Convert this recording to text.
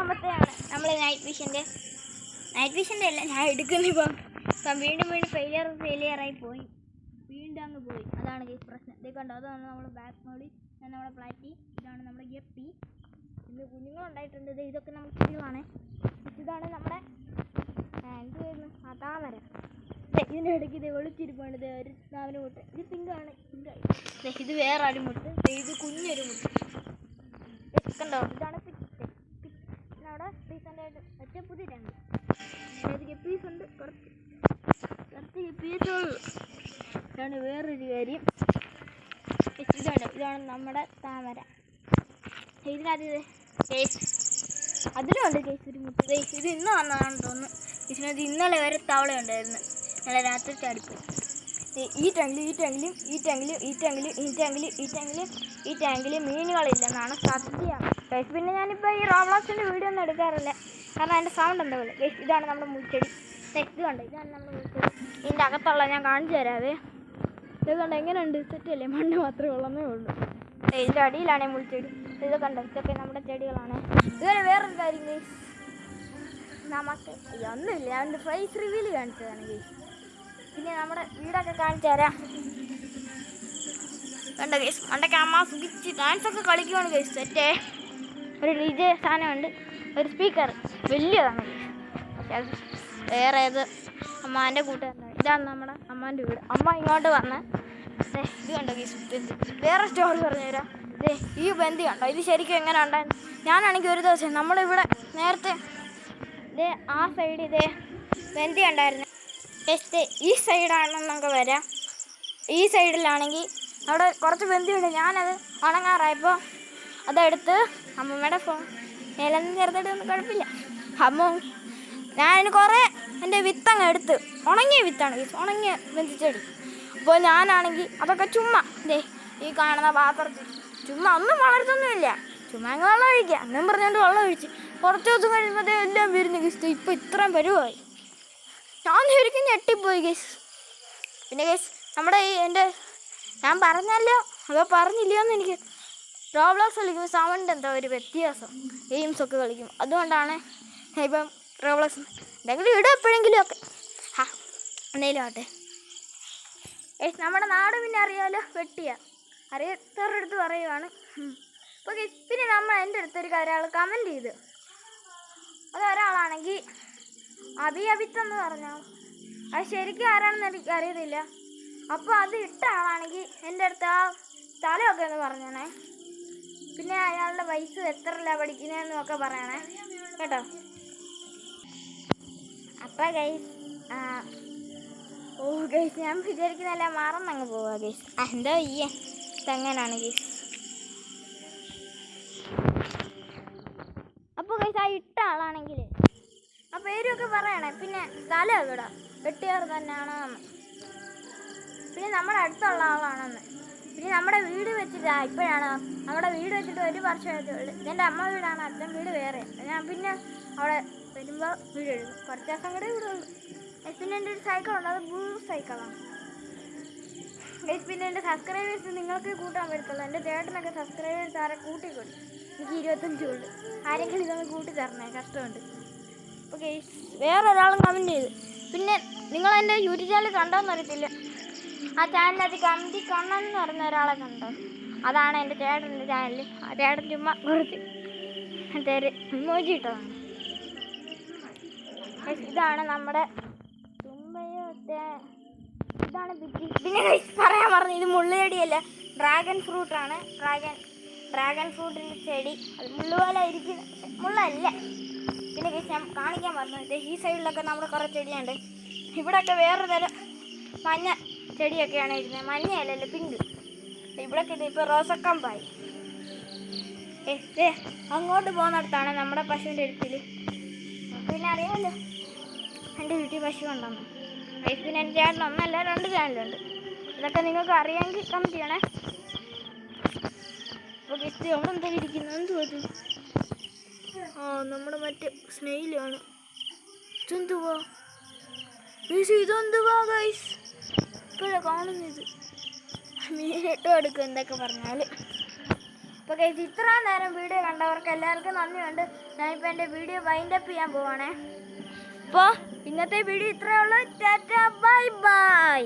മൂന്നാമത്തെയാണ് നമ്മൾ നൈറ്റ് വിഷൻ്റെ അല്ല ഞാൻ എടുക്കുന്നിപ്പം വീണ്ടും ഫെയിലിയറായി പോയി. വീണ്ടും അങ്ങ് പോയി. അതാണ് കേസ് പ്രശ്നം. ഇതേ കണ്ടോ, അതാണ് നമ്മുടെ ബാക്ക് മോളി, നമ്മുടെ പ്ലാറ്റി, ഇതാണ് നമ്മുടെ ഗപ്പി. ഇത് കുഞ്ഞുങ്ങളുണ്ടായിട്ടുണ്ട്. ഇതൊക്കെ നമുക്ക് ചെടികളാണ്. ഇതാണ് നമ്മുടെ എന്തുവായിരുന്നു താമര. ഇതിൻ്റെ ഇടയ്ക്ക് ഇത് ഒളിച്ചിരിപ്പുണ്ട്. ഒരു താമര മുട്ട്. ഇത് പിങ്കാണ്. ഇത് വേറെ ഒരു മുട്ട്. ഇത് കുഞ്ഞൊരു മുട്ട് കണ്ടോ. ഇതാണ് അവിടെ റീസെൻ്റായിട്ട് ഒറ്റ പുതിയതാണ്. അതായത് ഗപ്പീസ് ഉണ്ട്, കുറച്ച് ഗപ്പീസേ ഉള്ളൂ. ഇതാണ് വേറൊരു കാര്യം. ഇതാണ് നമ്മുടെ താമര. ഇതിനകത്ത് കേസ് അതിലുണ്ട് കേസ് ഒരു മുട്ട. ഇത് ഇന്ന് വന്നതാണെന്ന് തോന്നുന്നു. ഇതിനകത്ത് ഇന്നലെ വരെ തവള ഉണ്ടായിരുന്നു. ഇന്നലെ രാത്രി ചാടിപ്പോയി. ഈ ടാങ്കിൽ മീനുകളില്ലെന്നാണ് സത്യം ഗൈസ്. പിന്നെ ഞാനിപ്പോൾ ഈ റോബ്ലോക്സിൻ്റെ വീഡിയോ ഒന്നും എടുക്കാറില്ല, കാരണം അതിൻ്റെ സൗണ്ട് എന്താ പോലെ ഗൈസ്. ഇതാണ് നമ്മുടെ മുൾച്ചെടി. ഇത് കണ്ടോ, ഇതാണ് നമ്മുടെ മുൾച്ചെടി. ഇതിൻ്റെ അകത്തുള്ള ഞാൻ കാണിച്ചു തരാവേ. ഇത് കണ്ടോ എങ്ങനെയുണ്ട്, സെറ്റല്ലേ? മണ്ണ് മാത്രമേ ഉള്ളന്നേ ഉള്ളൂ. ഇതിൻ്റെ അടിയിലാണ് മുൾച്ചെടി. ഇത് കണ്ടോ, ഇതൊക്കെ നമ്മുടെ ചെടികളാണ്. ഇതുവരെ വേറൊരു കാര്യം ഗൈസ്, നമുക്ക് ഒന്നുമില്ല, അവൻ്റെ ഫേസ് റിവീൽ കാണിച്ചതാണ് ഗൈസ്. പിന്നെ നമ്മുടെ വീടൊക്കെ കാണിച്ചു തരാം. കണ്ട ഗൈസ്, പണ്ടൊക്കെ അമ്മ സുഖിച്ച് ഡാൻസൊക്കെ കളിക്കുവാണ് ഗൈസ്. സെറ്റേ ഒരു DJ സാധനമുണ്ട്, ഒരു സ്പീക്കർ വലിയതാണ് ഗൈസ്. വേറെ ഏത് അമ്മാൻ്റെ കൂട്ടുകാരനാണ്. ഇതാണ് നമ്മുടെ അമ്മാൻ്റെ വീട്. അമ്മ ഇങ്ങോട്ട് വന്ന് ഇത് കണ്ടോ ഗൈസ്. വേറെ സ്റ്റോറി പറഞ്ഞു തരാം. ഈ ബന്തി കണ്ടോ, ഇത് ശരിക്കും എങ്ങനെ ഉണ്ടായിരുന്നു. ഞാനാണെങ്കിൽ ഒരു ദിവസം നമ്മളിവിടെ നേരത്തെ ആ സൈഡ് ബന്തി ഉണ്ടായിരുന്നു. ഈ സൈഡാണെന്നൊക്കെ വരാം. ഈ സൈഡിലാണെങ്കിൽ അവിടെ കുറച്ച് ബന്ധിയുണ്ട്. ഞാനത് ഉണങ്ങാറായപ്പോൾ അതെടുത്ത് അമ്മമ്മയുടെ ഇലന്ന് ചേർത്തിട്ടൊന്നും കുഴപ്പമില്ല. ഞാനതിന് കുറേ എൻ്റെ വിത്തങ്ങ് എടുത്ത്, ഉണങ്ങിയ വിത്താണ്, ഉണങ്ങിയ ബന്ധിച്ചെടി. അപ്പോൾ ഞാനാണെങ്കിൽ അതൊക്കെ ചുമ്മാ ഈ കാണുന്ന പാത്രത്തിൽ ചുമ്മാ ഒന്നും വളർത്തൊന്നുമില്ല, ചുമ്മാ അങ്ങ് വെള്ളം ഒഴിക്കുക അങ്ങനെ പറഞ്ഞുകൊണ്ട് വെള്ളം ഒഴിച്ച് കുറച്ച് ദിവസം കഴിയുമ്പോൾ എല്ലാം വരുന്നു ഗൈസ്. ഇപ്പോൾ ഇത്രയും പരുവായി. ഞാൻ ശരിക്കും ഞെട്ടിപ്പോയി ഗൈസ്. പിന്നെ ഗൈസ് നമ്മുടെ ഞാൻ പറഞ്ഞല്ലോ അതോ പറഞ്ഞില്ലയോ എന്ന് എനിക്ക് റോബ്ലോക്സ് കളിക്കുമ്പോൾ സൗണ്ട് എന്താ ഒരു വ്യത്യാസം. ഗെയിംസൊക്കെ കളിക്കും, അതുകൊണ്ടാണ് ഇപ്പം റോബ്ലോക്സ് എന്തെങ്കിലും ഇടും എപ്പോഴെങ്കിലും ഒക്കെ. എന്തെങ്കിലും ആട്ടെ ഗൈസ്. നമ്മുടെ നാട് പിന്നെ അറിയാമല്ലോ, വെട്ടിയ അറിയാത്തവരുടെ അടുത്ത് പറയുവാണ്. അപ്പോൾ ഗൈസ് പിന്നെ എൻ്റെ അടുത്തൊരു ഒരാൾ കമൻറ്റ് ചെയ്ത്, അതൊരാളാണെങ്കിൽ അഭിയഭിത്തെന്ന് പറഞ്ഞാൽ അത് ശരിക്കും ആരാണെന്ന് എനിക്ക് അറിയത്തില്ല. അപ്പോൾ അത് ഇട്ട ആളാണെങ്കിൽ എൻ്റെ അടുത്ത് ആ സ്ഥലമൊക്കെ ഒന്ന് പറഞ്ഞേ. പിന്നെ അയാളുടെ വയസ്സ് എത്രയില്ല പഠിക്കുന്നതെന്നൊക്കെ പറയണേ കേട്ടോ. അപ്പം ഗൈസ് ഗൈസ് ഞാൻ വിചാരിക്കുന്നതല്ല, മറന്നങ്ങ് പോവുക ഗൈസ്. എന്തോ ഇതെങ്ങനെയാണ് ഗൈസ്. അപ്പോൾ ഗൈസ് ആ ഇട്ട ആളാണെങ്കിൽ ആ പേരൊക്കെ പറയണേ. പിന്നെ സ്ഥലം എവിടെ വെട്ടിയാർ തന്നെയാണെന്ന്, പിന്നെ നമ്മുടെ അടുത്തുള്ള ആളാണെന്ന്, പിന്നെ നമ്മുടെ വീട് വെച്ചിട്ട് ഇപ്പോഴാണ് നമ്മുടെ വീട് വെച്ചിട്ട് 1 വർഷമായതേ ഉള്ളൂ. എൻ്റെ അമ്മ വീടാണ്, അച്ഛൻ വീട് വേറെ. ഞാൻ പിന്നെ അവിടെ വരുമ്പോൾ വീട് എഴുതും, കുറച്ച് ദിവസം കൂടെ ഇവിടെ ഉള്ളൂ. പിന്നെ എൻ്റെ ഒരു സൈക്കിളുണ്ട്, അത് ബ്ലൂ സൈക്കിളാണ്. പിന്നെ എൻ്റെ സബ്സ്ക്രൈബേഴ്സ് നിങ്ങൾക്ക് കൂട്ടാൻ പറ്റത്തുള്ളൂ. എൻ്റെ ചേട്ടനൊക്കെ സബ്സ്ക്രൈബേഴ്സ് ആരെ കൂട്ടിക്കൊള്ളു. എനിക്ക് 25 ഉള്ളു. ആരെങ്കിലും ഇതൊന്ന് കൂട്ടി തരണേ, കഷ്ടമുണ്ട്. അപ്പോൾ ഗൈസ് വേറൊരാളും കമൻറ്റ് ചെയ്തു. പിന്നെ നിങ്ങളെൻ്റെ യൂട്യൂബ് ചാനൽ കണ്ടോയെന്ന് അറിയത്തില്ല, ആ ചാനലിനകത്ത് കമൻറ്റ് കണ്ണെന്ന് പറഞ്ഞ ഒരാളെ കണ്ടോ, അതാണ് എൻ്റെ ചേട്ടൻ്റെ ചാനൽ. ആ ചേട്ടൻ ചുമ്മാ കുറച്ച് ഒരു ഇമോജി ഇട്ടതാണ്. ഇതാണ് നമ്മുടെ ഇതാണ് പിച്ചി. പിന്നെ പറയാൻ പറഞ്ഞു, ഇത് മുള്ളുചെടിയല്ല, ഡ്രാഗൺ ഫ്രൂട്ടാണ്. ഡ്രാഗൺ ഫ്രൂട്ടിൻ്റെ ചെടി. അത് മുള്ളുപോലെ ഇരിക്കുന്ന മുള്ളല്ല. പിന്നെ ഞാൻ കാണിക്കാൻ പറഞ്ഞത് ഈ സൈഡിലൊക്കെ നമ്മുടെ കുറേ ചെടിയുണ്ട്. ഇവിടെയൊക്കെ വേറെ തരം മഞ്ഞ ചെടിയൊക്കെയാണ് ഇരുന്നത്. മഞ്ഞയല്ലല്ലോ, പിങ്ക്. ഇവിടെയൊക്കെ ഇപ്പോൾ റോസക്കമ്പായി. അങ്ങോട്ട് പോകുന്നിടത്താണ് നമ്മുടെ പശുവിൻ്റെ അടുത്തിൽ. പിന്നെ അറിയാമല്ലോ എൻ്റെ വീട്ടിൽ പശു ഉണ്ടെന്ന്. പിന്നെ എൻ്റെ ചേട്ടൻ ഒന്നല്ല 2 ചാനലുണ്ട്. ഇതൊക്കെ നിങ്ങൾക്ക് അറിയാമെങ്കിൽ കമൻറ്റ് ചെയ്യണേ. അപ്പോൾ ഗസ്റ്റ് അവിടെ എന്തെങ്കിലും ഇരിക്കുന്നു, എന്തുവാ? നമ്മുടെ മറ്റേ സ്നെയിലാണ്. ഇതെന്തുവാ ഗൈസ്, ഇതെന്തുവാ ഗൈസ്? ഇപ്പോഴാണ് കാണുന്നത്. മീനിട്ടും എടുക്കും എന്തൊക്കെ പറഞ്ഞാൽ. അപ്പോൾ ഗൈസ് ഇത്ര നേരം വീഡിയോ കണ്ടവർക്ക് എല്ലാവർക്കും നന്ദിയുണ്ട്. ഞാനിപ്പോൾ എൻ്റെ വീഡിയോ വൈൻഡപ്പ് ചെയ്യാൻ പോവാണേ. അപ്പോൾ ഇന്നത്തെ വീഡിയോ ഇത്രയേ ഉള്ളൂ. Tata bye bye.